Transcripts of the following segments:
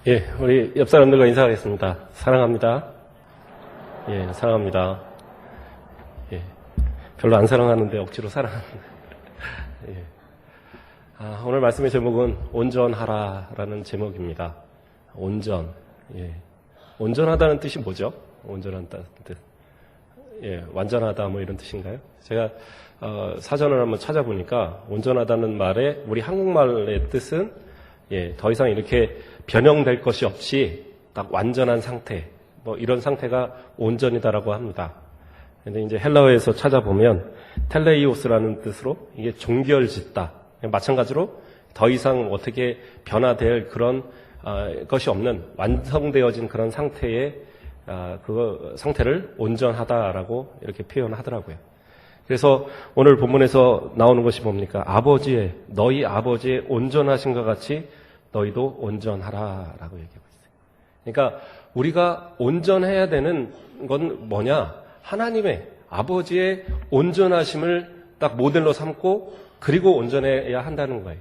예, 우리 옆 사람들과 인사하겠습니다. 사랑합니다. 예, 사랑합니다. 예, 별로 안 사랑하는데 억지로 사랑합니다. 예. 오늘 말씀의 제목은 온전하라라는 제목입니다. 온전. 예. 온전하다는 뜻이 뭐죠? 온전하다는 뜻. 예, 완전하다 뭐 이런 뜻인가요? 제가 사전을 한번 찾아보니까 온전하다는 말의 우리 한국말의 뜻은 더 이상 이렇게 변형될 것이 없이 딱 완전한 상태, 뭐 이런 상태가 온전이다라고 합니다. 근데 이제 헬라어에서 찾아보면 텔레이오스라는 뜻으로 이게 종결짓다. 마찬가지로 더 이상 어떻게 변화될 그런 것이 없는 완성되어진 그런 상태의 그 상태를 온전하다라고 이렇게 표현하더라고요. 그래서 오늘 본문에서 나오는 것이 뭡니까? 너희 아버지의 온전하신 것 같이 너희도 온전하라라고 얘기하고 있어요. 그러니까 우리가 온전해야 되는 건 뭐냐? 하나님의 아버지의 온전하심을 딱 모델로 삼고 그리고 온전해야 한다는 거예요.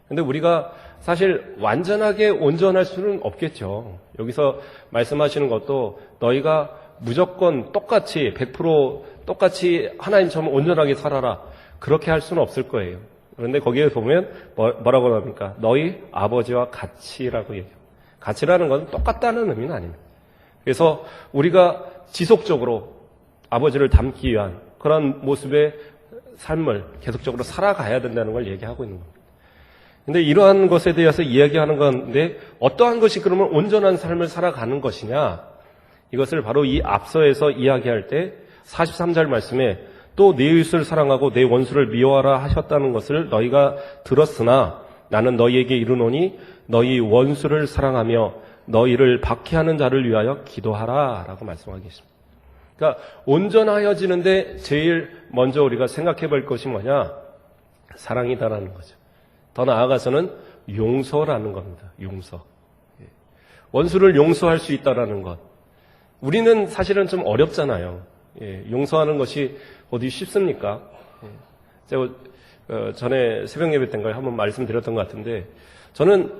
그런데 우리가 사실 완전하게 온전할 수는 없겠죠. 여기서 말씀하시는 것도 너희가 무조건 똑같이 100% 똑같이 하나님처럼 온전하게 살아라. 그렇게 할 수는 없을 거예요. 그런데 거기에 보면 뭐라고 합니까? 너희 아버지와 같이라고 얘기해요. 같이라는 건 똑같다는 의미는 아닙니다. 그래서 우리가 지속적으로 아버지를 닮기 위한 그런 모습의 삶을 계속적으로 살아가야 된다는 걸 얘기하고 있는 겁니다. 근데 이러한 것에 대해서 이야기하는 건데 어떠한 것이 그러면 온전한 삶을 살아가는 것이냐? 이것을 바로 이 앞서에서 이야기할 때 43절 말씀에 또 내 이웃을 사랑하고 내 원수를 미워하라 하셨다는 것을 너희가 들었으나 나는 너희에게 이르노니 너희 원수를 사랑하며 너희를 박해하는 자를 위하여 기도하라 라고 말씀하고 계십니다. 그러니까 온전하여지는데 제일 먼저 우리가 생각해 볼 것이 뭐냐? 사랑이다라는 거죠. 더 나아가서는 용서라는 겁니다. 용서. 원수를 용서할 수 있다라는 것. 우리는 사실은 좀 어렵잖아요. 용서하는 것이 어디 쉽습니까? 제가 전에 새벽 예배 때인가요? 한번 말씀드렸던 것 같은데 저는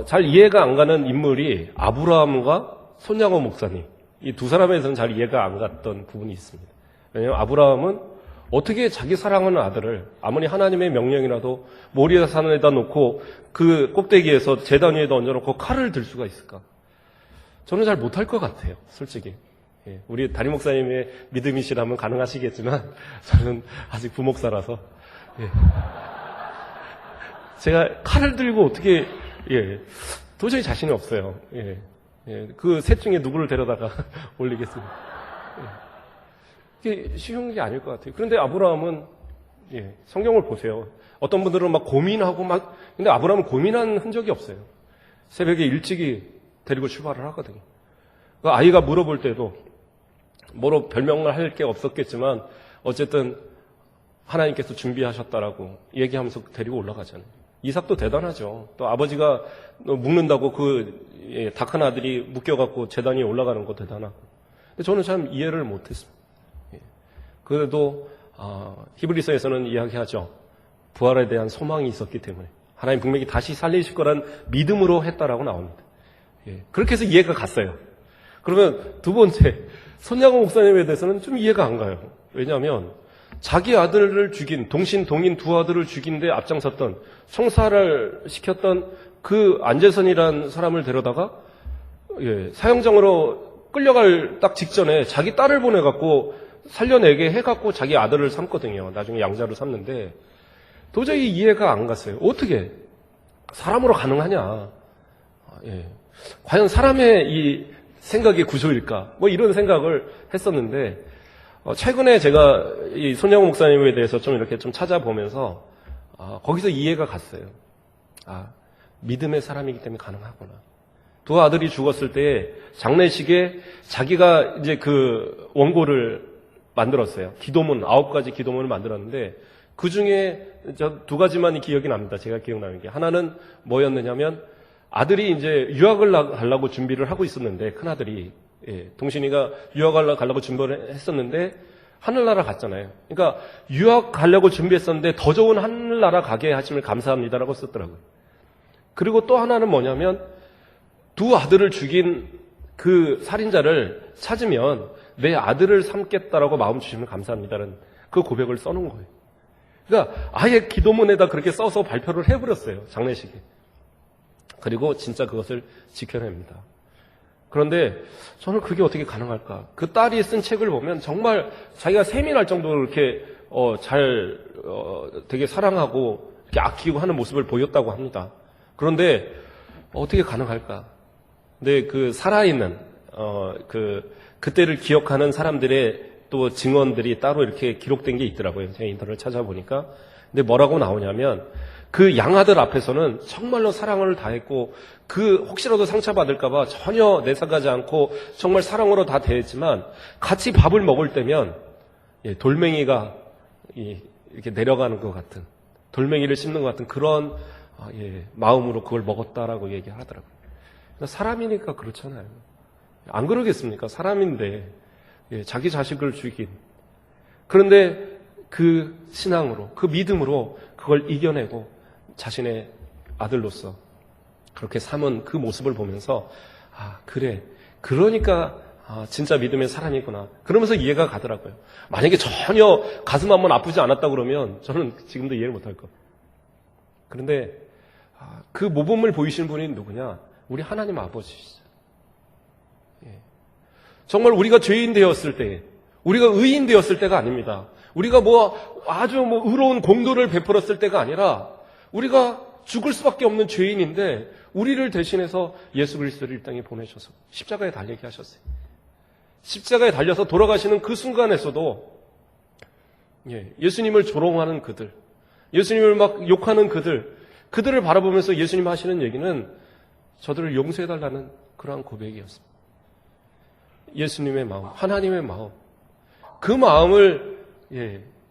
잘 이해가 안 가는 인물이 아브라함과 손야고 목사님. 이 두 사람에서는 잘 이해가 안 갔던 부분이 있습니다. 왜냐하면 아브라함은 어떻게 자기 사랑하는 아들을 아무리 하나님의 명령이라도 모리아산에다 놓고 그 꼭대기에서 제단 위에다 얹어놓고 칼을 들 수가 있을까? 저는 잘 못할 것 같아요. 솔직히. 우리 담임 목사님의 믿음이시라면 가능하시겠지만 저는 아직 부목사라서 제가 칼을 들고 어떻게 도저히 자신이 없어요. 그 셋 중에 누구를 데려다가 올리겠습니까? 이게 쉬운 게 아닐 것 같아요. 그런데 아브라함은 성경을 보세요. 어떤 분들은 막 고민하고 근데 아브라함은 고민한 흔적이 없어요. 새벽에 일찍이 데리고 출발을 하거든요. 그 아이가 물어볼 때도 뭐로 별명을 할 게 없었겠지만 어쨌든 하나님께서 준비하셨다라고 얘기하면서 데리고 올라가잖아요. 이삭도 대단하죠. 또 아버지가 묶는다고 그 닭 한 아들이 묶여갖고 제단 위에 올라가는 거 대단하고. 근데 저는 참 이해를 못했습니다. 그래도 히브리서에서는 이야기하죠. 부활에 대한 소망이 있었기 때문에 하나님 분명히 다시 살리실 거란 믿음으로 했다라고 나옵니다. 그렇게 해서 이해가 갔어요. 그러면 두 번째 손야고 목사님에 대해서는 좀 이해가 안 가요. 왜냐하면 자기 아들을 죽인 동신 동인 두 아들을 죽인 데 앞장섰던 총살을 시켰던 그 안재선이라는 사람을 데려다가 사형장으로 끌려갈 딱 직전에 자기 딸을 보내갖고 살려내게 해갖고 자기 아들을 삼거든요. 나중에 양자로 삼는데 도저히 이해가 안 갔어요. 어떻게 사람으로 가능하냐? 과연 사람의 이 생각의 구조일까? 뭐 이런 생각을 했었는데 최근에 제가 이 손야고 목사님에 대해서 좀 이렇게 좀 찾아보면서 거기서 이해가 갔어요. 믿음의 사람이기 때문에 가능하구나. 두 아들이 죽었을 때 장례식에 자기가 이제 그 원고를 만들었어요. 기도문 9가지 기도문을 만들었는데 그 중에 저 2가지만 기억이 납니다. 제가 기억나는 게 하나는 뭐였느냐면 아들이 이제 유학을 가려고 준비를 하고 있었는데 큰아들이 동신이가 유학을 가려고 준비를 했었는데 하늘나라 갔잖아요. 그러니까 유학 가려고 준비했었는데 더 좋은 하늘나라 가게 하심을 감사합니다라고 썼더라고요. 그리고 또 하나는 뭐냐면 두 아들을 죽인 그 살인자를 찾으면 내 아들을 삼겠다라고 마음 주시면 감사합니다라는 그 고백을 써놓은 거예요. 그러니까 아예 기도문에다 그렇게 써서 발표를 해버렸어요. 장례식에. 그리고 진짜 그것을 지켜냅니다. 그런데 저는 그게 어떻게 가능할까? 그 딸이 쓴 책을 보면 정말 자기가 셈이 날 정도로 이렇게 되게 사랑하고 이렇게 아끼고 하는 모습을 보였다고 합니다. 그런데 어떻게 가능할까? 근데 그 살아있는 그때를 기억하는 사람들의 또 증언들이 따로 이렇게 기록된 게 있더라고요. 제가 인터넷을 찾아보니까. 근데 뭐라고 나오냐면 그 양아들 앞에서는 정말로 사랑을 다했고 혹시라도 상처받을까봐 전혀 내색하지 않고 정말 사랑으로 다 대했지만 같이 밥을 먹을 때면 돌멩이가 이렇게 내려가는 것 같은, 돌멩이를 씹는 것 같은 그런 마음으로 그걸 먹었다라고 얘기하더라고요. 사람이니까 그렇잖아요. 안 그러겠습니까? 사람인데 자기 자식을 죽인. 그런데 그 신앙으로, 그 믿음으로 그걸 이겨내고 자신의 아들로서 그렇게 삼은 그 모습을 보면서 그래, 그러니까 진짜 믿음의 사람이구나. 그러면서 이해가 가더라고요. 만약에 전혀 가슴 한번 아프지 않았다 그러면 저는 지금도 이해를 못할 것. 그런데 그 모범을 보이시는 분이 누구냐? 우리 하나님 아버지시죠. 정말 우리가 죄인 되었을 때, 우리가 의인 되었을 때가 아닙니다. 우리가 아주 의로운 공도를 베풀었을 때가 아니라 우리가 죽을 수밖에 없는 죄인인데 우리를 대신해서 예수 그리스도를 이 땅에 보내셔서 십자가에 달리게 하셨어요. 십자가에 달려서 돌아가시는 그 순간에서도 예수님을 조롱하는 그들, 예수님을 막 욕하는 그들을 바라보면서 예수님 하시는 얘기는 저들을 용서해달라는 그러한 고백이었습니다. 예수님의 마음, 하나님의 마음, 그 마음을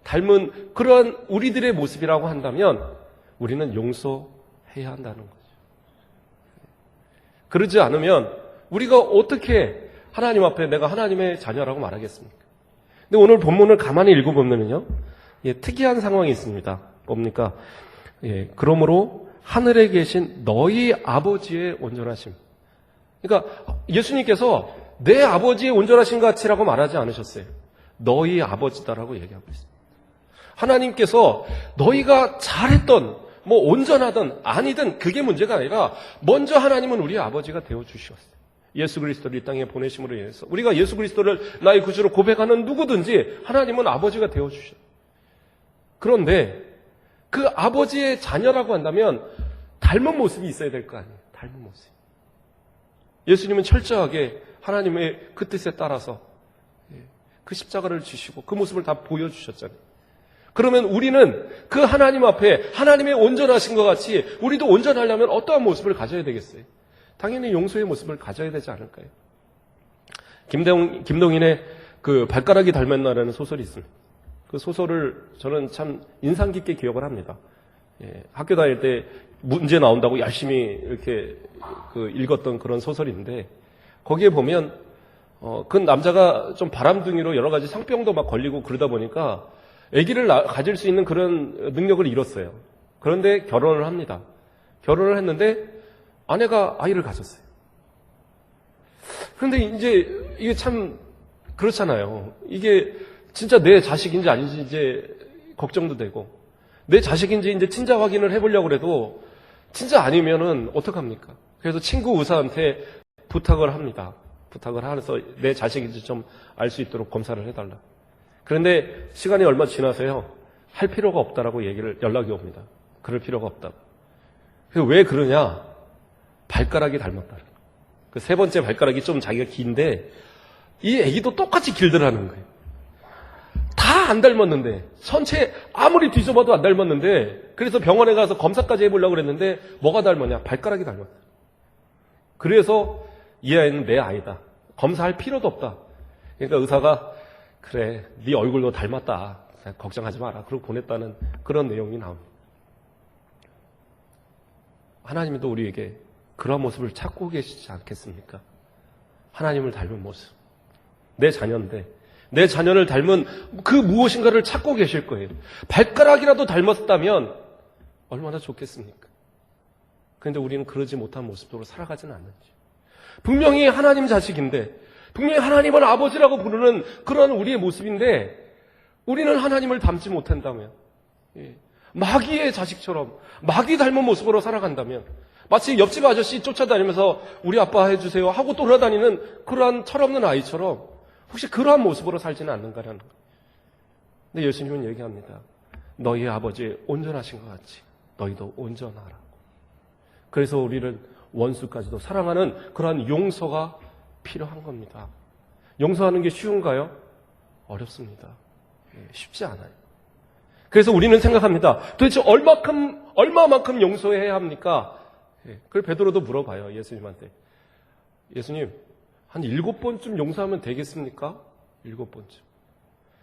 닮은 그러한 우리들의 모습이라고 한다면 우리는 용서해야 한다는 거죠. 그러지 않으면 우리가 어떻게 하나님 앞에 내가 하나님의 자녀라고 말하겠습니까? 근데 오늘 본문을 가만히 읽어보면요, 특이한 상황이 있습니다. 뭡니까? 그러므로 하늘에 계신 너희 아버지의 온전하심. 그러니까 예수님께서 내 아버지의 온전하신 같이라고 말하지 않으셨어요. 너희 아버지다라고 얘기하고 있습니다. 하나님께서 너희가 잘했던 온전하든 아니든 그게 문제가 아니라 먼저 하나님은 우리 아버지가 되어주셨어요. 예수 그리스도를 이 땅에 보내심으로 인해서 우리가 예수 그리스도를 나의 구주로 고백하는 누구든지 하나님은 아버지가 되어주셨어요. 그런데 그 아버지의 자녀라고 한다면 닮은 모습이 있어야 될 거 아니에요. 닮은 모습. 예수님은 철저하게 하나님의 그 뜻에 따라서 그 십자가를 지시고 그 모습을 다 보여주셨잖아요. 그러면 우리는 그 하나님 앞에 하나님의 온전하신 것 같이 우리도 온전하려면 어떠한 모습을 가져야 되겠어요? 당연히 용서의 모습을 가져야 되지 않을까요? 김동인의 그 발가락이 닮았나라는 소설이 있습니다. 그 소설을 저는 참 인상 깊게 기억을 합니다. 학교 다닐 때 문제 나온다고 열심히 이렇게 읽었던 그런 소설인데 거기에 보면 그 남자가 좀 바람둥이로 여러 가지 상병도 막 걸리고 그러다 보니까 아기를 가질 수 있는 그런 능력을 잃었어요. 그런데 결혼을 합니다. 결혼을 했는데 아내가 아이를 가졌어요. 그런데 이제 이게 참 그렇잖아요. 이게 진짜 내 자식인지 아닌지 이제 걱정도 되고 내 자식인지 이제 친자 확인을 해보려고 해도 진짜 아니면은 어떡합니까? 그래서 친구 의사한테 부탁을 합니다. 부탁을 하면서 내 자식인지 좀 알 수 있도록 검사를 해달라. 그런데 시간이 얼마 지나서요. 할 필요가 없다라고 연락이 옵니다. 그럴 필요가 없다고. 그래서 왜 그러냐? 발가락이 닮았다. 그 세 번째 발가락이 좀 자기가 긴데 이 애기도 똑같이 길더라는 거예요. 다 안 닮았는데 전체 아무리 뒤져봐도 안 닮았는데 그래서 병원에 가서 검사까지 해보려고 그랬는데 뭐가 닮았냐? 발가락이 닮았다. 그래서 이 아이는 내 아이다. 검사할 필요도 없다. 그러니까 의사가 그래, 네 얼굴도 닮았다. 걱정하지 마라. 그러고 보냈다는 그런 내용이 나옵니다. 하나님도 우리에게 그런 모습을 찾고 계시지 않겠습니까? 하나님을 닮은 모습. 내 자녀인데 내 자녀를 닮은 그 무엇인가를 찾고 계실 거예요. 발가락이라도 닮았다면 얼마나 좋겠습니까? 그런데 우리는 그러지 못한 모습으로 살아가지는 않는지. 분명히 하나님 자식인데, 분명히 하나님을 아버지라고 부르는 그런 우리의 모습인데, 우리는 하나님을 닮지 못한다면, 마귀의 자식처럼, 마귀 닮은 모습으로 살아간다면, 마치 옆집 아저씨 쫓아다니면서 우리 아빠 해주세요 하고 돌아다니는 그러한 철없는 아이처럼 혹시 그러한 모습으로 살지는 않는가라는 거예요. 근데 예수님은 얘기합니다. 너희 아버지 온전하신 것 같이 너희도 온전하라고. 그래서 우리는 원수까지도 사랑하는 그러한 용서가 필요한 겁니다. 용서하는 게 쉬운가요? 어렵습니다. 쉽지 않아요. 그래서 우리는 생각합니다. 도대체 얼마만큼 용서해야 합니까? 그걸 베드로도 물어봐요. 예수님한테. 예수님, 한 7번쯤 용서하면 되겠습니까? 7번쯤.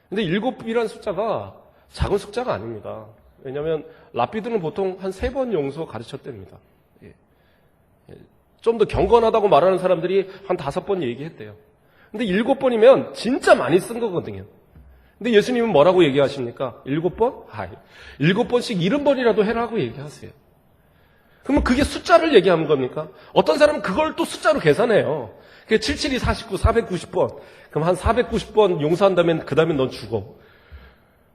근데 7이라는 숫자가 작은 숫자가 아닙니다. 왜냐하면 랍비들은 보통 한 3번 용서 가르쳤답니다. 좀 더 경건하다고 말하는 사람들이 한 5번 얘기했대요. 근데 7번이면 진짜 많이 쓴 거거든요. 근데 예수님은 뭐라고 얘기하십니까? 7번? 7번씩 70번이라도 해라고 얘기하세요. 그러면 그게 숫자를 얘기하는 겁니까? 어떤 사람은 그걸 또 숫자로 계산해요. 그게 77이 49, 490번. 그럼 한 490번 용서한다면 그 다음에 넌 죽어.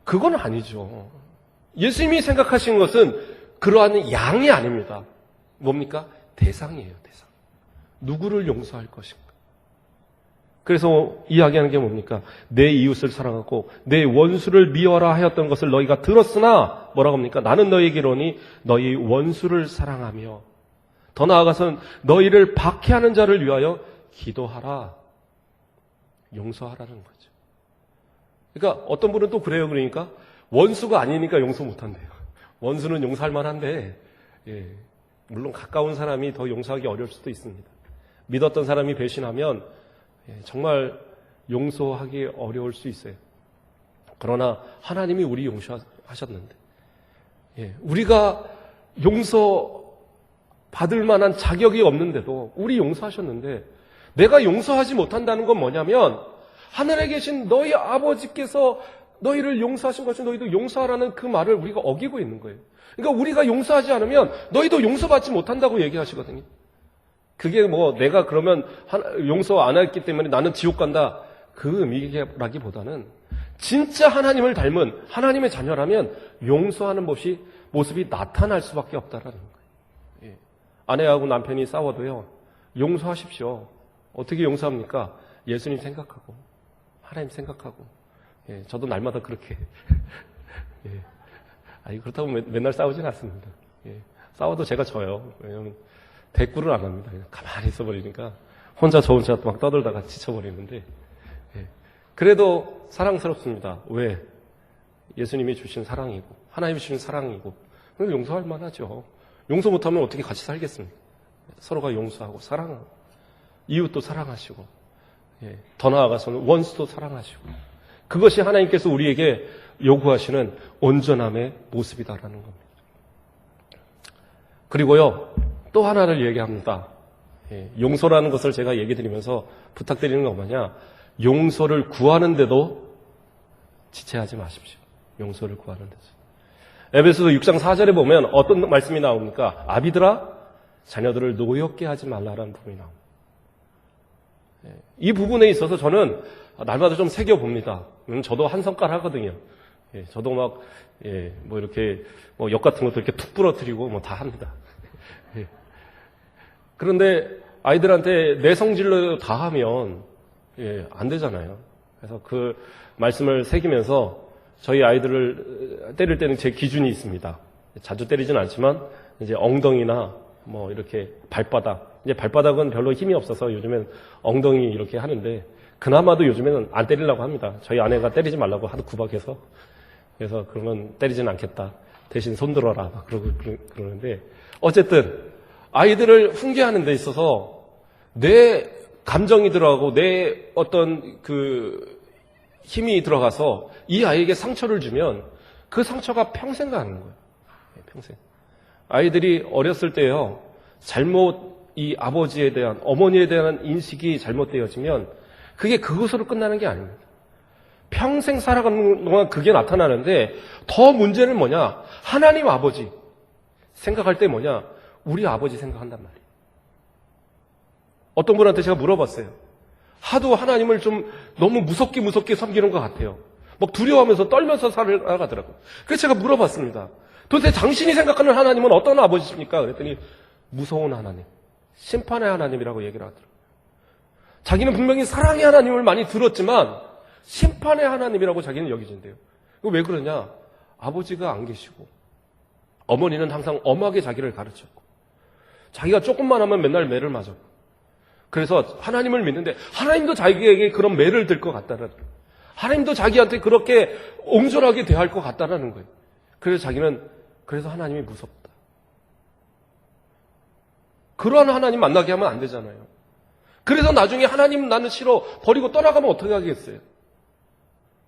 그건 아니죠. 예수님이 생각하신 것은 그러한 양이 아닙니다. 뭡니까? 대상이에요, 대상. 누구를 용서할 것인가. 그래서 이야기하는 게 뭡니까? 내 이웃을 사랑하고 내 원수를 미워라 하였던 것을 너희가 들었으나 뭐라고 합니까? 나는 너희에게로니 너희 원수를 사랑하며 더 나아가서는 너희를 박해하는 자를 위하여 기도하라. 용서하라는 거죠. 그러니까 어떤 분은 또 그래요. 그러니까 원수가 아니니까 용서 못한대요. 원수는 용서할 만한데 물론 가까운 사람이 더 용서하기 어려울 수도 있습니다. 믿었던 사람이 배신하면 정말 용서하기 어려울 수 있어요. 그러나 하나님이 우리 용서하셨는데 우리가 용서받을 만한 자격이 없는데도 우리 용서하셨는데 내가 용서하지 못한다는 건 뭐냐면 하늘에 계신 너희 아버지께서 너희를 용서하신 것이 너희도 용서하라는 그 말을 우리가 어기고 있는 거예요. 그러니까 우리가 용서하지 않으면 너희도 용서받지 못한다고 얘기하시거든요. 그게 뭐 내가 그러면 용서 안 했기 때문에 나는 지옥 간다. 그 의미라기보다는 진짜 하나님을 닮은 하나님의 자녀라면 용서하는 모습이 나타날 수밖에 없다라는 거예요. 아내하고 남편이 싸워도요. 용서하십시오. 어떻게 용서합니까? 예수님 생각하고 하나님 생각하고 저도 날마다 그렇게 그렇다고 맨날 싸우진 않습니다. 싸워도 제가 져요. 왜냐하면 대꾸를 안 합니다. 그냥 가만히 있어버리니까 혼자 저 혼자 막 떠들다가 지쳐버리는데 그래도 사랑스럽습니다. 왜? 예수님이 주신 사랑이고 하나님이 주신 사랑이고 그래서 용서할 만하죠. 용서 못하면 어떻게 같이 살겠습니까? 서로가 용서하고 사랑하고 이웃도 사랑하시고 더 나아가서는 원수도 사랑하시고 그것이 하나님께서 우리에게 요구하시는 온전함의 모습이다라는 겁니다. 그리고요 또 하나를 얘기합니다. 용서라는 것을 제가 얘기 드리면서 부탁드리는 건 뭐냐? 용서를 구하는데도 지체하지 마십시오. 용서를 구하는 데서. 에베소서 6장 4절에 보면 어떤 말씀이 나옵니까? 아비들아 자녀들을 노엽게 하지 말라라는 부분이 나옵니다. 이 부분에 있어서 저는 날마다 좀 새겨봅니다. 저도 한 성깔 하거든요. 저도 막 뭐 이렇게 역 같은 것도 이렇게 툭 부러뜨리고 뭐 다 합니다. 그런데 아이들한테 내 성질로 다 하면 안 되잖아요. 그래서 그 말씀을 새기면서 저희 아이들을 때릴 때는 제 기준이 있습니다. 자주 때리진 않지만 이제 엉덩이나 뭐 이렇게 발바닥. 이제 발바닥은 별로 힘이 없어서 요즘엔 엉덩이 이렇게 하는데 그나마도 요즘에는 안 때리려고 합니다. 저희 아내가 때리지 말라고 하도 구박해서 그래서 그러면 때리진 않겠다. 대신 손 들어라. 막 그러는데 어쨌든 아이들을 훈계하는 데 있어서 내 감정이 들어가고 내 어떤 그 힘이 들어가서 이 아이에게 상처를 주면 그 상처가 평생 가는 거예요. 평생. 아이들이 어렸을 때요. 잘못 이 아버지에 대한 어머니에 대한 인식이 잘못되어지면 그게 그것으로 끝나는 게 아닙니다. 평생 살아가는 동안 그게 나타나는데 더 문제는 뭐냐? 하나님 아버지 생각할 때 뭐냐? 우리 아버지 생각한단 말이에요. 어떤 분한테 제가 물어봤어요. 하도 하나님을 좀 너무 무섭게 섬기는 것 같아요. 막 두려워하면서 떨면서 살아가더라고요. 그래서 제가 물어봤습니다. 도대체 당신이 생각하는 하나님은 어떤 아버지십니까? 그랬더니 무서운 하나님, 심판의 하나님이라고 얘기를 하더라고요. 자기는 분명히 사랑의 하나님을 많이 들었지만 심판의 하나님이라고 자기는 여기진대요. 왜 그러냐? 아버지가 안 계시고 어머니는 항상 엄하게 자기를 가르쳤고 자기가 조금만 하면 맨날 매를 맞았고 그래서 하나님을 믿는데 하나님도 자기에게 그런 매를 들 것 같다는 거예요. 하나님도 자기한테 그렇게 옹졸하게 대할 것 같다는 거예요. 그래서 자기는 그래서 하나님이 무섭다. 그러한 하나님 만나게 하면 안 되잖아요. 그래서 나중에 하나님 나는 싫어 버리고 떠나가면 어떻게 하겠어요?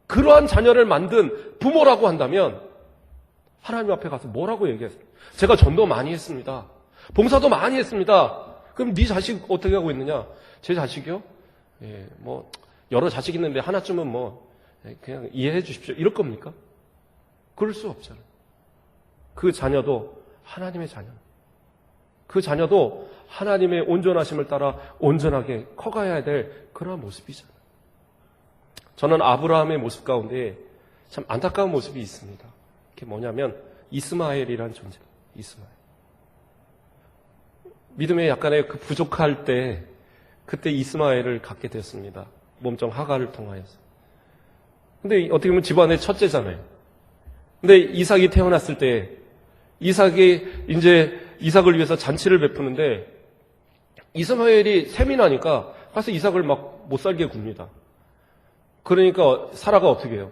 그러한 자녀를 만든 부모라고 한다면 하나님 앞에 가서 뭐라고 얘기했어요? 제가 전도 많이 했습니다. 봉사도 많이 했습니다. 그럼 네 자식 어떻게 하고 있느냐? 제 자식이요? 예, 뭐 여러 자식 있는데 하나쯤은 뭐 그냥 이해해 주십시오. 이럴 겁니까? 그럴 수 없잖아요. 그 자녀도 하나님의 자녀. 그 자녀도 하나님의 온전하심을 따라 온전하게 커가야 될 그런 모습이잖아요. 저는 아브라함의 모습 가운데 참 안타까운 모습이 있습니다. 그게 뭐냐면 이스마엘이라는 존재입니다. 이스마엘. 믿음에 약간의 그 부족할 때 그때 이스마엘을 갖게 되었습니다. 몸종 하갈을 통하여서. 근데 어떻게 보면 집안의 첫째잖아요. 근데 이삭이 태어났을 때 이삭이 이제 이삭을 위해서 잔치를 베푸는데 이스마엘이 셈이 나니까 가서 이삭을 막 못 살게 굽니다. 그러니까 사라가 어떻게 해요?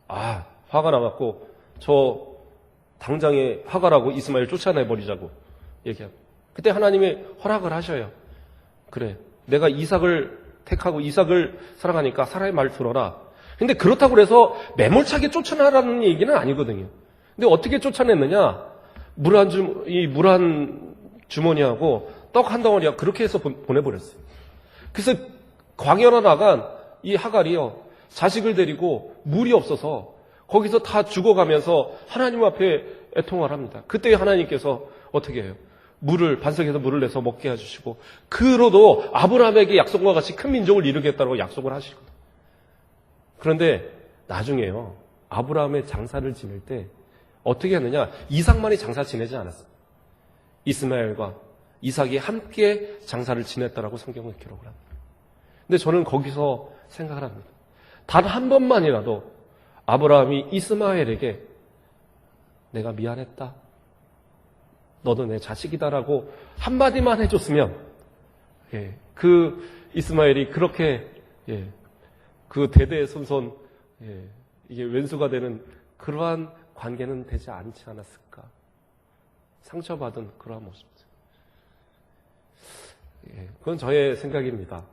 아, 화가 나갖고 저 당장에 하갈하고 이스마엘 쫓아내버리자고 얘기하고 그때 하나님이 허락을 하셔요. 그래, 내가 이삭을 택하고 이삭을 사랑하니까 사라의 말 들어라. 근데 그렇다고 해서 매몰차게 쫓아내라는 얘기는 아니거든요. 근데 어떻게 쫓아냈느냐? 물 한 주머니하고 떡 한 덩어리하고 그렇게 해서 보내버렸어요. 그래서 광야로 나간 이 하갈이요, 자식을 데리고 물이 없어서 거기서 다 죽어가면서 하나님 앞에 애통을 합니다. 그때 하나님께서 어떻게 해요? 반석에서 물을 내서 먹게 해주시고, 그로도 아브라함에게 약속과 같이 큰 민족을 이루겠다고 약속을 하시거든요. 그런데 나중에요, 아브라함의 장사를 지낼 때 어떻게 했느냐? 이삭만이 장사 지내지 않았어요. 이스마엘과 이삭이 함께 장사를 지냈다라고 성경은 기록을 합니다. 근데 저는 거기서 생각을 합니다. 단 한 번만이라도 아브라함이 이스마엘에게 내가 미안했다, 너도 내 자식이다라고 한마디만 해줬으면, 그 이스마엘이 그렇게, 그 대대의 손손, 이게 왼수가 되는 그러한 관계는 되지 않지 않았을까. 상처받은 그러한 모습. 그건 저의 생각입니다.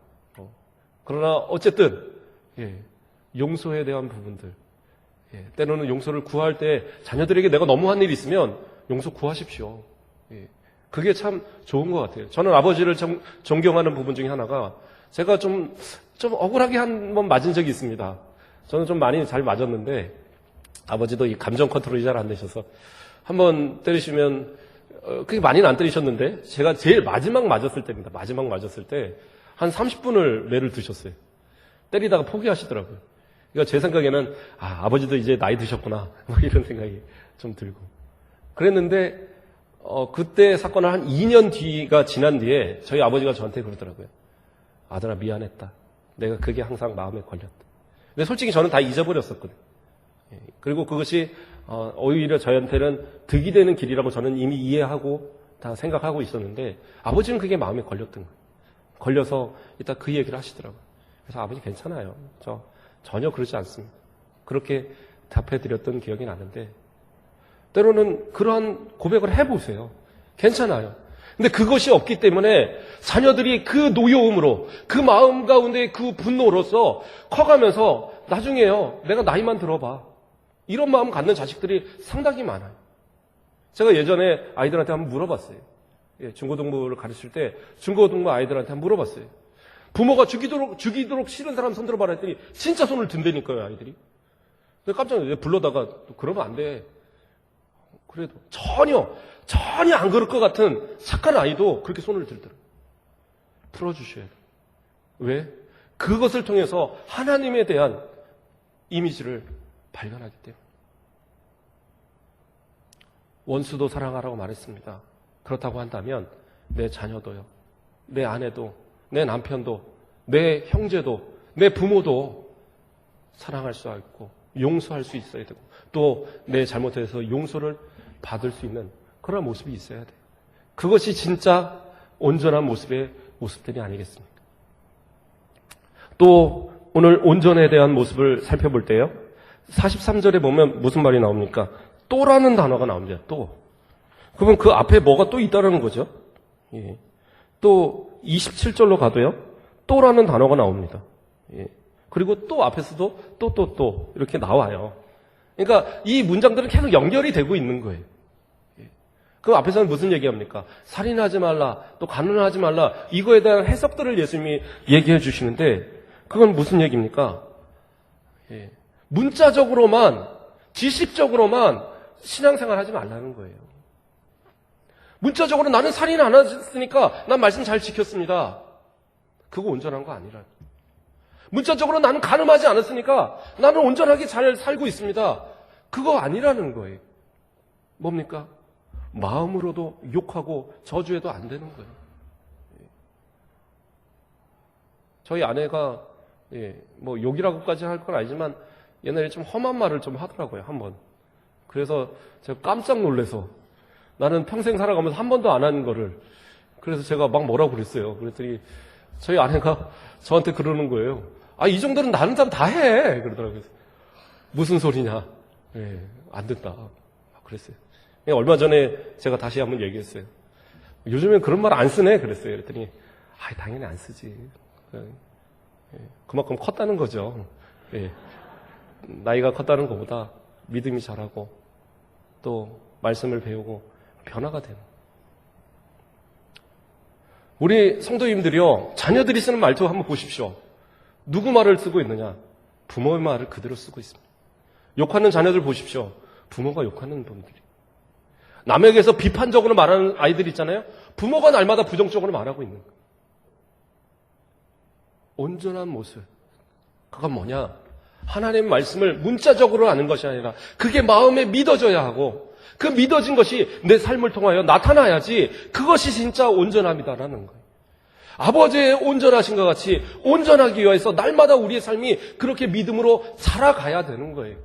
그러나 어쨌든 용서에 대한 부분들, 때로는 용서를 구할 때 자녀들에게 내가 너무한 일이 있으면 용서 구하십시오. 그게 참 좋은 것 같아요. 저는 아버지를 참 존경하는 부분 중에 하나가, 제가 좀 억울하게 한 번 맞은 적이 있습니다. 저는 좀 많이 잘 맞았는데 아버지도 이 감정 컨트롤이 잘 안 되셔서 한 번 때리시면, 그게 많이는 안 때리셨는데 제가 제일 마지막 맞았을 때입니다. 마지막 맞았을 때 한 30분을 매를 드셨어요. 때리다가 포기하시더라고요. 그러니까 제 생각에는 아버지도 이제 나이 드셨구나 뭐 이런 생각이 좀 들고 그랬는데, 그때 사건을 한 2년 뒤가 지난 뒤에 저희 아버지가 저한테 그러더라고요. 아들아, 미안했다. 내가 그게 항상 마음에 걸렸다. 근데 솔직히 저는 다 잊어버렸었거든요. 그리고 그것이 오히려 저한테는 득이 되는 길이라고 저는 이미 이해하고 다 생각하고 있었는데, 아버지는 그게 마음에 걸렸던 거예요. 걸려서 이따 그 얘기를 하시더라고요. 그래서 아버지 괜찮아요. 저 전혀 그러지 않습니다. 그렇게 답해드렸던 기억이 나는데, 때로는 그러한 고백을 해보세요. 괜찮아요. 근데 그것이 없기 때문에 자녀들이 그 노여움으로, 그 마음 가운데 그 분노로서 커가면서 나중에요, 내가 나이만 들어봐, 이런 마음 갖는 자식들이 상당히 많아요. 제가 예전에 아이들한테 한번 물어봤어요. 중고등부를 가르칠 때 중고등부 아이들한테 한번 물어봤어요. 부모가 죽이도록 싫은 사람 손 들어봐라 했더니 진짜 손을 든다니까요, 아이들이. 깜짝 놀랐어요. 불러다가 그러면 안 돼. 그래도 전혀 안 그럴 것 같은 착한 아이도 그렇게 손을 들더라고요. 풀어주셔야 돼요. 왜? 그것을 통해서 하나님에 대한 이미지를 발견하기 때문에. 원수도 사랑하라고 말했습니다. 그렇다고 한다면 내 자녀도요, 내 아내도, 내 남편도, 내 형제도, 내 부모도 사랑할 수 있고 용서할 수 있어야 되고, 또 내 잘못에서 용서를 받을 수 있는 그런 모습이 있어야 돼요. 그것이 진짜 온전한 모습들이 아니겠습니까? 또 오늘 온전에 대한 모습을 살펴볼 때요, 43절에 보면 무슨 말이 나옵니까? 또라는 단어가 나옵니다. 또. 그러면 그 앞에 뭐가 또 있다는 거죠? 예. 또 27절로 가도요, 또라는 단어가 나옵니다. 예. 그리고 또 앞에서도 또 이렇게 나와요. 그러니까 이 문장들은 계속 연결이 되고 있는 거예요. 예. 그 앞에서는 무슨 얘기합니까? 살인하지 말라, 또 가늠하지 말라, 이거에 대한 해석들을 예수님이 얘기해 주시는데, 그건 무슨 얘기입니까? 예. 문자적으로만, 지식적으로만 신앙생활 하지 말라는 거예요. 문자적으로 나는 살인 안 했으니까 난 말씀 잘 지켰습니다. 그거 온전한 거 아니라. 문자적으로 나는 간음하지 않았으니까 나는 온전하게 잘 살고 있습니다. 그거 아니라는 거예요. 뭡니까? 마음으로도 욕하고 저주해도 안 되는 거예요. 저희 아내가 뭐 욕이라고까지 할 건 아니지만 옛날에 좀 험한 말을 좀 하더라고요, 한 번. 그래서 제가 깜짝 놀라서, 나는 평생 살아가면서 한 번도 안 하는 거를, 그래서 제가 막 뭐라고 그랬어요. 그랬더니 저희 아내가 저한테 그러는 거예요. 아, 이 정도는 나는 사람 다 해. 그러더라고요. 무슨 소리냐. 예, 안 된다. 그랬어요. 얼마 전에 제가 다시 한번 얘기했어요. 요즘엔 그런 말 안 쓰네. 그랬어요. 그랬더니, 아, 당연히 안 쓰지. 그만큼 컸다는 거죠. 예. 나이가 컸다는 것보다 믿음이 자라고 또 말씀을 배우고 변화가 되는. 우리 성도님들이요, 자녀들이 쓰는 말투 한번 보십시오. 누구 말을 쓰고 있느냐? 부모의 말을 그대로 쓰고 있습니다. 욕하는 자녀들 보십시오. 부모가 욕하는 분들이. 남에게서 비판적으로 말하는 아이들 있잖아요. 부모가 날마다 부정적으로 말하고 있는 거예요. 온전한 모습. 그건 뭐냐? 하나님의 말씀을 문자적으로 아는 것이 아니라 그게 마음에 믿어져야 하고, 그 믿어진 것이 내 삶을 통하여 나타나야지 그것이 진짜 온전함이다라는 거예요. 아버지의 온전하신 것 같이 온전하기 위해서 날마다 우리의 삶이 그렇게 믿음으로 살아가야 되는 거예요.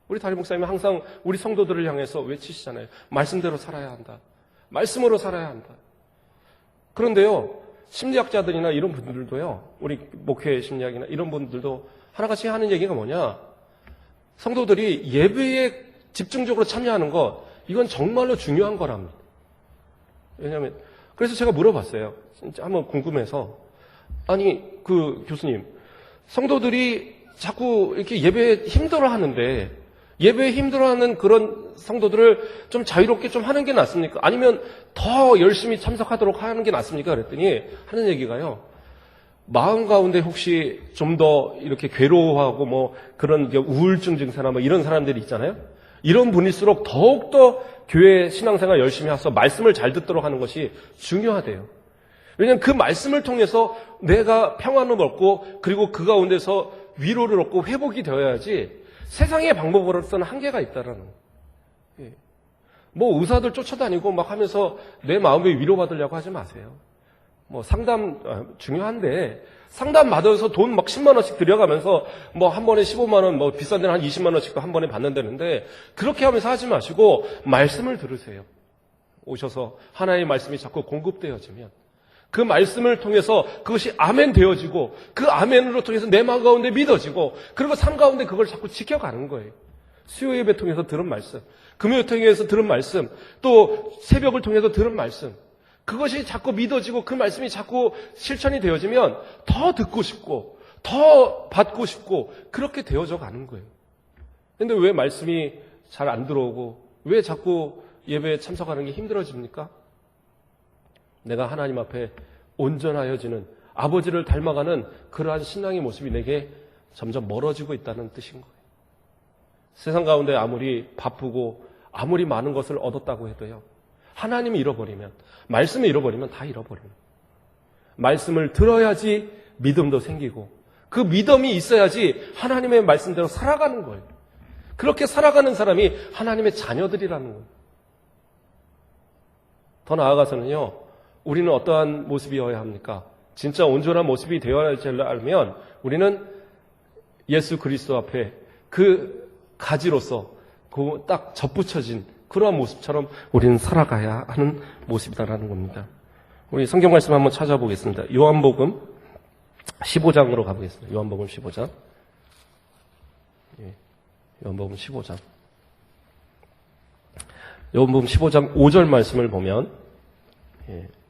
우리 담임 목사님이 항상 우리 성도들을 향해서 외치시잖아요. 말씀대로 살아야 한다. 말씀으로 살아야 한다. 그런데요, 심리학자들이나 이런 분들도요, 우리 목회 심리학이나 이런 분들도 하나같이 하는 얘기가 뭐냐? 성도들이 예배에 집중적으로 참여하는 것, 이건 정말로 중요한 거랍니다. 왜냐하면, 그래서 제가 물어봤어요. 진짜 한번 궁금해서. 아니, 그 교수님, 성도들이 자꾸 이렇게 예배에 힘들어 하는데, 예배에 힘들어하는 그런 성도들을 좀 자유롭게 좀 하는 게 낫습니까? 아니면 더 열심히 참석하도록 하는 게 낫습니까? 그랬더니 하는 얘기가요, 마음 가운데 혹시 좀 더 이렇게 괴로워하고 뭐 그런 우울증 증세나 뭐 이런 사람들이 있잖아요. 이런 분일수록 더욱더 교회 신앙생활 열심히 해서 말씀을 잘 듣도록 하는 것이 중요하대요. 왜냐하면 그 말씀을 통해서 내가 평안을 얻고, 그리고 그 가운데서 위로를 얻고 회복이 되어야지 세상의 방법으로서는 한계가 있다라는 거예요. 뭐 의사들 쫓아다니고 막 하면서 내 마음에 위로받으려고 하지 마세요. 뭐 상담 중요한데, 상담 받아서 돈 막 10만 원씩 들여가면서 뭐 한 번에 15만 원, 뭐 비싼 데는 한 20만 원씩도 한 번에 받는다는데, 그렇게 하면서 하지 마시고 말씀을 들으세요. 오셔서 하나님의 말씀이 자꾸 공급되어지면 그 말씀을 통해서 그것이 아멘 되어지고, 그 아멘으로 통해서 내 마음 가운데 믿어지고, 그리고 삶 가운데 그걸 자꾸 지켜가는 거예요. 수요 예배 통해서 들은 말씀, 금요일 통해서 들은 말씀, 또 새벽을 통해서 들은 말씀, 그것이 자꾸 믿어지고 그 말씀이 자꾸 실천이 되어지면 더 듣고 싶고 더 받고 싶고 그렇게 되어져 가는 거예요. 그런데 왜 말씀이 잘 안 들어오고 왜 자꾸 예배에 참석하는 게 힘들어집니까? 내가 하나님 앞에 온전하여지는, 아버지를 닮아가는 그러한 신앙의 모습이 내게 점점 멀어지고 있다는 뜻인 거예요. 세상 가운데 아무리 바쁘고 아무리 많은 것을 얻었다고 해도요, 하나님을 잃어버리면, 말씀을 잃어버리면 다 잃어버려요. 말씀을 들어야지 믿음도 생기고 그 믿음이 있어야지 하나님의 말씀대로 살아가는 거예요. 그렇게 살아가는 사람이 하나님의 자녀들이라는 거예요. 더 나아가서는요, 우리는 어떠한 모습이어야 합니까? 진짜 온전한 모습이 되어야 하려면 우리는 예수 그리스도 앞에 그 가지로서 그 딱 접붙여진 그러한 모습처럼 우리는 살아가야 하는 모습이다라는 겁니다. 우리 성경 말씀 한번 찾아보겠습니다. 요한복음 15장으로 가보겠습니다. 요한복음 15장. 요한복음 15장. 요한복음 15장 5절 말씀을 보면,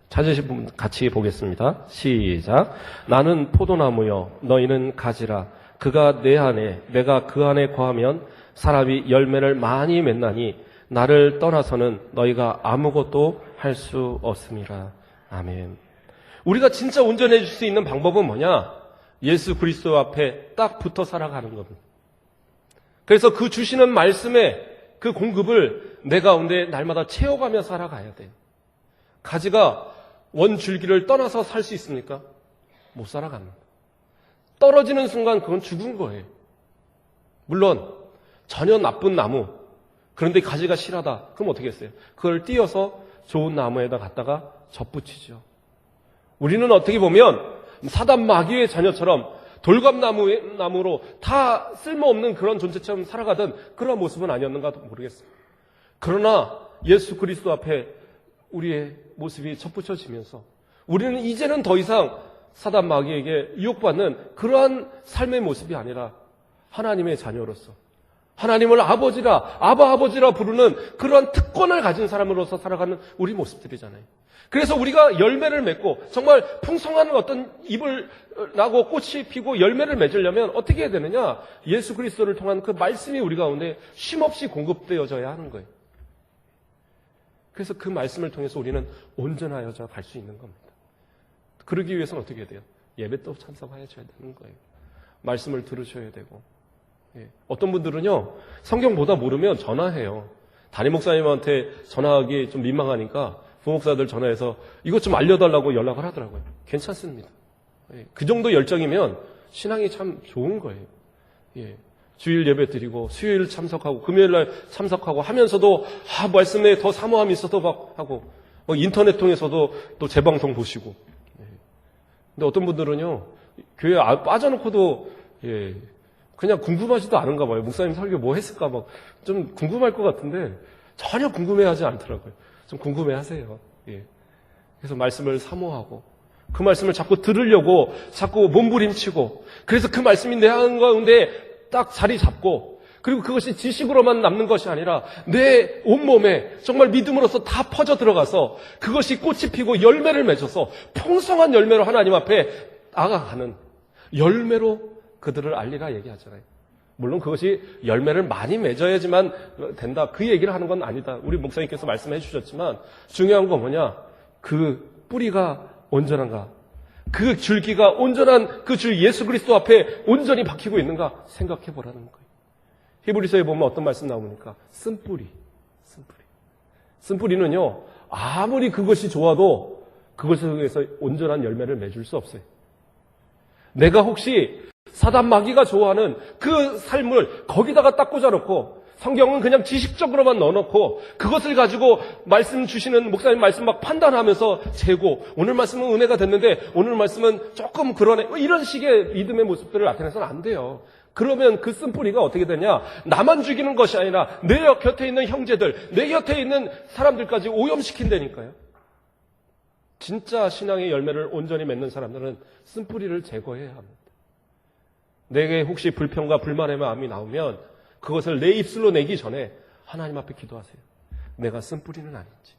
찾으신 분 같이 보겠습니다. 시작. 나는 포도나무여 너희는 가지라. 그가 내 안에 내가 그 안에 거하면 사람이 열매를 많이 맺나니 나를 떠나서는 너희가 아무것도 할 수 없음이라. 아멘. 우리가 진짜 온전해질 수 있는 방법은 뭐냐? 예수 그리스도 앞에 딱 붙어 살아가는 겁니다. 그래서 그 주시는 말씀의 그 공급을 내 가운데 날마다 채워가며 살아가야 돼요. 가지가 원줄기를 떠나서 살 수 있습니까? 못 살아갑니다. 떨어지는 순간 그건 죽은 거예요. 물론 전혀 나쁜 나무, 그런데 가지가 실하다. 그럼 어떻게 했어요? 그걸 띄어서 좋은 나무에다 갖다가 접붙이죠. 우리는 어떻게 보면 사단 마귀의 자녀처럼 돌감나무로 다 쓸모없는 그런 존재처럼 살아가던 그런 모습은 아니었는가도 모르겠어요. 그러나 예수 그리스도 앞에 우리의 모습이 접붙여지면서 우리는 이제는 더 이상 사단 마귀에게 유혹받는 그러한 삶의 모습이 아니라 하나님의 자녀로서 하나님을 아버지라, 아버지라 부르는 그러한 특권을 가진 사람으로서 살아가는 우리 모습들이잖아요. 그래서 우리가 열매를 맺고 정말 풍성한 어떤 잎을 나고 꽃이 피고 열매를 맺으려면 어떻게 해야 되느냐? 예수 그리스도를 통한 그 말씀이 우리 가운데 쉼없이 공급되어져야 하는 거예요. 그래서 그 말씀을 통해서 우리는 온전하여져 갈 수 있는 겁니다. 그러기 위해서는 어떻게 해야 돼요? 예배도 참석하셔야 되는 거예요. 말씀을 들으셔야 되고. 어떤 분들은요, 성경보다 모르면 전화해요. 담임 목사님한테 전화하기 좀 민망하니까 부목사들 전화해서 이것 좀 알려달라고 연락을 하더라고요. 괜찮습니다. 그 정도 열정이면 신앙이 참 좋은 거예요. 주일 예배 드리고 수요일 참석하고 금요일날 참석하고 하면서도 말씀에 더 사모함이 있어서 막 하고 인터넷 통해서도 또 재방송 보시고. 근데 어떤 분들은요, 교회 빠져놓고도 그냥 궁금하지도 않은가 봐요. 목사님 설교 뭐 했을까 막 좀 궁금할 것 같은데 전혀 궁금해하지 않더라고요. 좀 궁금해하세요. 그래서 말씀을 사모하고 그 말씀을 자꾸 들으려고 자꾸 몸부림치고 그래서 그 말씀이 내 가운데 딱 자리 잡고 그리고 그것이 지식으로만 남는 것이 아니라 내 온몸에 정말 믿음으로서 다 퍼져 들어가서 그것이 꽃이 피고 열매를 맺어서 풍성한 열매로 하나님 앞에 나아가는 열매로 그들을 알리라 얘기하잖아요. 물론 그것이 열매를 많이 맺어야지만 된다. 그 얘기를 하는 건 아니다. 우리 목사님께서 말씀해 주셨지만 중요한 건 뭐냐? 그 뿌리가 온전한가? 그 줄기가 온전한 그 주 예수 그리스도 앞에 온전히 박히고 있는가 생각해 보라는 거예요. 히브리서에 보면 어떤 말씀 나옵니까? 쓴뿌리. 쓴뿌리는요, 아무리 그것이 좋아도 그것을 위해서 온전한 열매를 맺을 수 없어요. 내가 혹시 사단 마귀가 좋아하는 그 삶을 거기다가 딱 꽂아놓고 성경은 그냥 지식적으로만 넣어놓고 그것을 가지고 말씀 주시는 목사님 말씀 막 판단하면서 재고 오늘 말씀은 은혜가 됐는데 오늘 말씀은 조금 그러네 이런 식의 믿음의 모습들을 나타내서는 안 돼요. 그러면 그 쓴뿌리가 어떻게 되냐? 나만 죽이는 것이 아니라 내 곁에 있는 형제들, 내 곁에 있는 사람들까지 오염시킨다니까요. 진짜 신앙의 열매를 온전히 맺는 사람들은 쓴뿌리를 제거해야 합니다. 내게 혹시 불평과 불만의 마음이 나오면 그것을 내 입술로 내기 전에 하나님 앞에 기도하세요. 내가 쓴뿌리는 아닌지.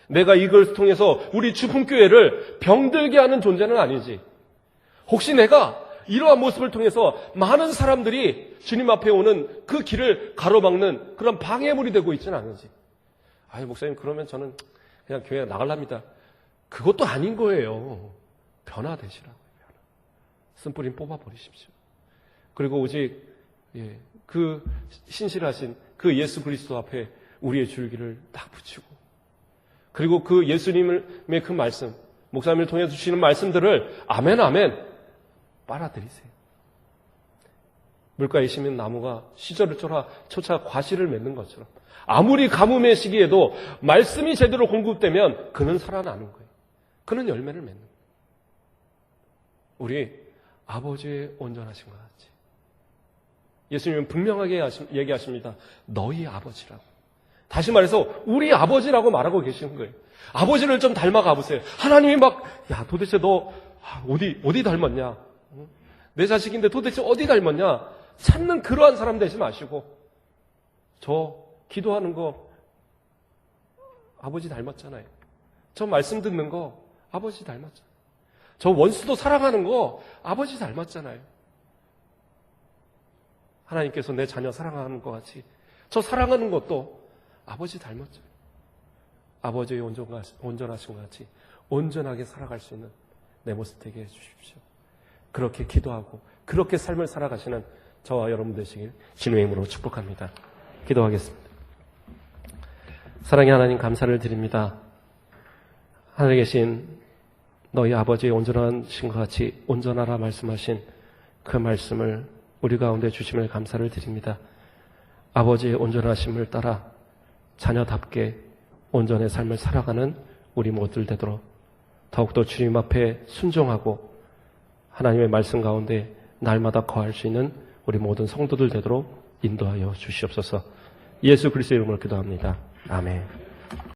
내가 이걸 통해서 우리 주품교회를 병들게 하는 존재는 아니지. 혹시 내가 이러한 모습을 통해서 많은 사람들이 주님 앞에 오는 그 길을 가로막는 그런 방해물이 되고 있지는 않은지. 목사님 그러면 저는 그냥 교회 나가랍니다. 그것도 아닌 거예요. 변화되시라고요. 쓴뿌리는 뽑아버리십시오. 그리고 오직 그 신실하신 그 예수 그리스도 앞에 우리의 줄기를 딱 붙이고 그리고 그 예수님의 그 말씀 목사님을 통해 주시는 말씀들을 아멘 아멘 빨아들이세요. 물가에 심은 나무가 시절을 쫓아 과실을 맺는 것처럼 아무리 가뭄의 시기에도 말씀이 제대로 공급되면 그는 살아나는 거예요. 그는 열매를 맺는 거예요. 우리 아버지의 온전하신 것 같이 예수님은 분명하게 얘기하십니다. 너희 아버지라고. 다시 말해서 우리 아버지라고 말하고 계시는 거예요. 아버지를 좀 닮아가 보세요. 하나님이 야 도대체 너 어디 닮았냐? 내 자식인데 도대체 어디 닮았냐? 찾는 그러한 사람 되지 마시고 저 기도하는 거 아버지 닮았잖아요. 저 말씀 듣는 거 아버지 닮았잖아요. 저 원수도 사랑하는 거 아버지 닮았잖아요. 하나님께서 내 자녀 사랑하는 것 같이 저 사랑하는 것도 아버지 닮았죠. 아버지의 온전하신 것 같이 온전하게 살아갈 수 있는 내 모습 되게 해주십시오. 그렇게 기도하고 그렇게 삶을 살아가시는 저와 여러분 되시길 주님의 이름으로 축복합니다. 기도하겠습니다. 사랑의 하나님 감사를 드립니다. 하늘에 계신 너희 아버지의 온전하신 것 같이 온전하라 말씀하신 그 말씀을 우리 가운데 주심을 감사를 드립니다. 아버지의 온전하심을 따라 자녀답게 온전의 삶을 살아가는 우리 모두들 되도록 더욱더 주님 앞에 순종하고 하나님의 말씀 가운데 날마다 거할 수 있는 우리 모든 성도들 되도록 인도하여 주시옵소서. 예수 그리스도의 이름으로 기도합니다. 아멘.